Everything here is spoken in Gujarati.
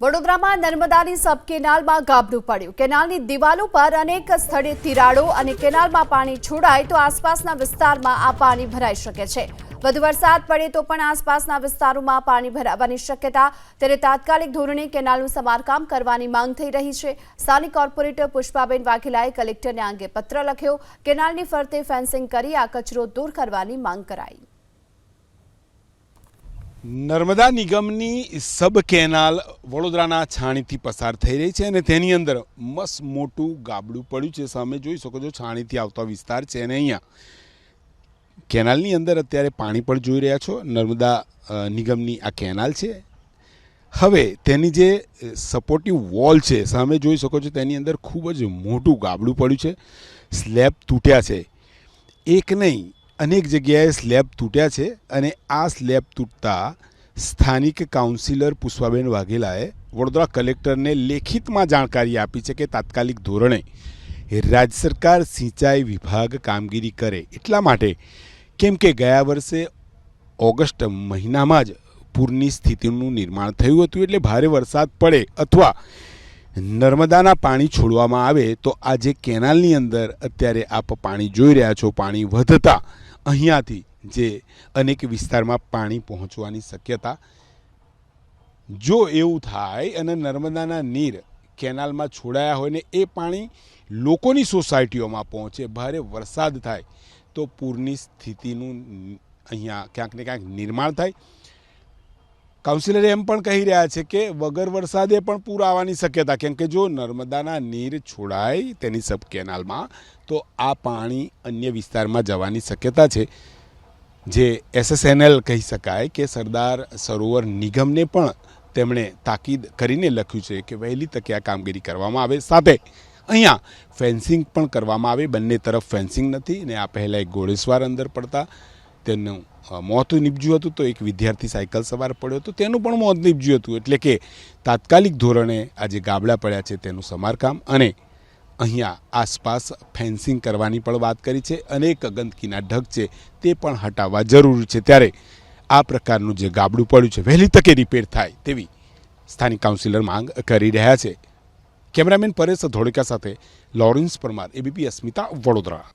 વડોદરામાં નર્મદાની સબ કેનાલમાં ગાબડું પડ્યું। કેનાલની દિવાલો પર અનેક સ્થળે તિરાડો અને કેનાલમાં પાણી છોડાય તો આસપાસના વિસ્તારમાં આ પાણી ભરાઈ શકે છે। વધુ વરસાદ પડે તો પણ આસપાસના વિસ્તારોમાં પાણી ભરાવાની શક્યતા। ત્યારે તાત્કાલિક ધોરણે કેનાલનું સમારકામ કરવાની માંગ થઈ રહી છે। સ્થાનિક કોર્પોરેટર પુષ્પાબેન વાઘેલાએ કલેક્ટરને આ અંગે પત્ર લખ્યો। કેનાલની ફરતે ફેન્સિંગ કરી આ કચરો દૂર કરવાની માંગ કરાઈ। નર્મદા નિગમની સબ કેનાલ વડોદરાના છાણીથી પસાર થઈ રહી છે અને તેની અંદર મસ્ત મોટું ગાબડું પડ્યું છે। સામે જોઈ શકો છો છાણીથી આવતો વિસ્તાર છે અને અહીંયા કેનાલની અંદર અત્યારે પાણી પણ જોઈ રહ્યા છો। નર્મદા નિગમની આ કેનાલ છે। હવે તેની જે સપોર્ટિવ વોલ છે સામે જોઈ શકો છો તેની અંદર ખૂબ જ મોટું ગાબડું પડ્યું છે। સ્લેબ તૂટ્યા છે, એક નહીં અનેક જગ્યાએ સ્લેબ તૂટ્યા છે અને આ સ્લેબ તૂટતા સ્થાનિક કાઉન્સિલર પુષ્પાબેન વાઘેલાએ વડોદરા કલેક્ટરને લેખિતમાં જાણકારી આપી છે કે તાત્કાલિક ધોરણે રાજ્ય સરકાર સિંચાઈ વિભાગ કામગીરી કરે। એટલા માટે કેમ કે ગયા વર્ષે ઓગસ્ટ મહિનામાં જ પૂરની સ્થિતિનું નિર્માણ થયું હતું, એટલે ભારે વરસાદ પડે અથવા નર્મદાના પાણી છોડવામાં આવે તો આ જે કેનાલની અંદર અત્યારે આપ પાણી જોઈ રહ્યા છો, પાણી વધતા અહીંયાથી જે અનેક વિસ્તારમાં પાણી પહોંચવાની શક્યતા। જો એવું થાય અને નર્મદાના નીર કેનાલમાં છોડાયા હોય ને એ પાણી લોકોની સોસાયટીઓમાં પહોંચે, ભારે વરસાદ થાય તો પૂરની સ્થિતિનું અહીંયા ક્યાંક ને ક્યાંક નિર્માણ થાય। કાઉન્સિલરે એમ પણ કહી રહ્યા છે કે વગર વરસાદે પણ પૂર આવવાની શક્યતા, કેમ કે જો નર્મદાના નીર છોડાય તેની સબ કેનાલમાં તો આ પાણી અન્ય વિસ્તારમાં જવાની શક્યતા છે। જે SSNL કહી શકાય કે સરદાર સરોવર નિગમને પણ તેમણે તાકીદ કરીને લખ્યું છે કે વહેલી તકે આ કામગીરી કરવામાં આવે, સાથે અહીંયા ફેન્સિંગ પણ કરવામાં આવે। બંને તરફ ફેન્સિંગ નથી ને આ પહેલાં એક ઘોડેસવાર અંદર પડતા તેનું મોત નીપજ્યું હતું, તો એક વિદ્યાર્થી સાયકલ સવાર પડ્યો હતો તેનું પણ મોત નીપજ્યું હતું। એટલે કે તાત્કાલિક ધોરણે આ જે ગાબડા પડ્યા છે તેનું સમારકામ અને અહીંયા આસપાસ ફેન્સિંગ કરવાની પણ વાત કરી છે। અનેક ગંદકીના ઢગ છે તે પણ હટાવવા જરૂરી છે। ત્યારે આ પ્રકારનું જે ગાબડું પડ્યું છે વહેલી તકે રિપેર થાય તેવી સ્થાનિક કાઉન્સિલર માંગ કરી રહ્યા છે। કેમેરામેન પરેશ ધોળકા સાથે લોરેન્સ પરમાર, ABP અસ્મિતા, વડોદરા।